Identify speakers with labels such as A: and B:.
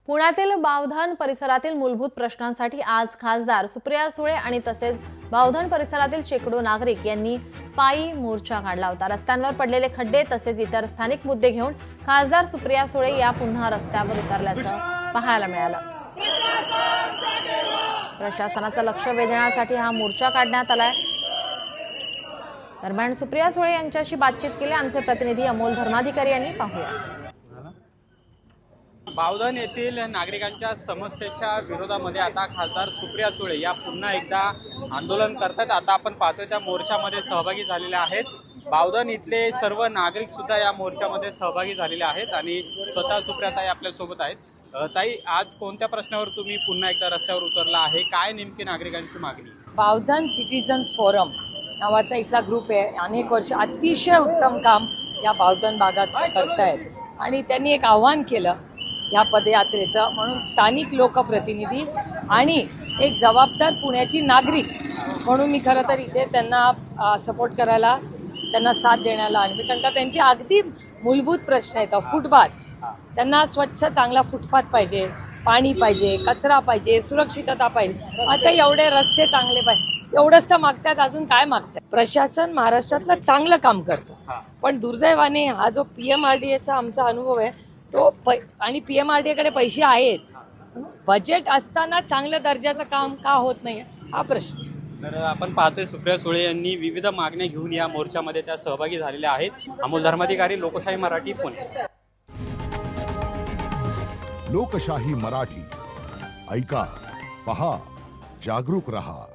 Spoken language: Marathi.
A: पुण्यातील बावधन परिसरातील मूलभूत प्रश्नांसाठी आज खासदार सुप्रिया सुळे आणि तसेच बावधन परिसरातील शेकडो नागरिक यांनी पायी मोर्चा काढला होता। रस्त्यांवर पडलेले खड्डे तसेच इतर स्थानिक मुद्दे घेऊन खासदार सुप्रिया सुळे या पुन्हा रस्त्यावर उतरल्याचं पाहायला मिळालं। प्रशासनाचं लक्ष वेधण्यासाठी हा मोर्चा काढण्यात आलाय। दरम्यान सुप्रिया सुळे यांच्याशी बातचीत केली आमचे प्रतिनिधी अमोल धर्माधिकारी यांनी। पाहूया।
B: बावधन येथील नागरिकांच्या समस्येच्या विरोधामध्ये आता खासदार सुप्रिया सुळे या पुन्हा एकदा आंदोलन करतात। आता आपण पाहतोय त्या मोर्चामध्ये सहभागी झालेले आहेत। बावधन इथले सर्व नागरिक सुद्धा या मोर्चामध्ये सहभागी झालेले आहेत आणि स्वतः सुप्रिया ताई आपल्या सोबत आहेत। ताई, आज कोणत्या प्रश्नावर तुम्ही पुन्हा एकदा रस्त्यावर उतरला आहे? काय नेमकी नागरिकांची मागणी?
C: बावधन सिटीजन्स फोरम नावाचा इथला ग्रुप आहे। अनेक वर्ष अतिशय उत्तम काम या बावधन भागात करतायत आणि त्यांनी एक आव्हान केलं या पदयात्रेचं, म्हणून स्थानिक लोकप्रतिनिधी आणि एक जबाबदार पुण्याची नागरिक म्हणून मी खरं तर इथे त्यांना सपोर्ट करायला, त्यांना साथ देण्याला आणि कारण का त्यांचे अगदी मूलभूत प्रश्न आहेत। फुटपाथ, त्यांना स्वच्छ चांगला फुटपाथ पाहिजे, पाणी पाहिजे, कचरा पाहिजे, सुरक्षितता पाहिजे। आता एवढे रस्ते चांगले पाहिजे, एवढंच तर मागतात, अजून काय मागतात? प्रशासन महाराष्ट्रातलं चांगलं काम करतं, पण दुर्दैवाने हा जो PMRDAचा आमचा अनुभव आहे तो आणि PMRDAकडे पैसे आहेत, बजेट असताना चांगल्या दर्जाचं काम का होत नाही हा प्रश्न।
B: तर आपण पाहतोय सुप्रिया सुळे यांनी विविध मागण्या घेऊन या मोर्चामध्ये त्या सहभागी झालेल्या आहेत। अमोल धर्माधिकारी, लोकशाही मराठी, पुणे।
D: लोकशाही मराठी ऐका, पहा, जागरूक रहा।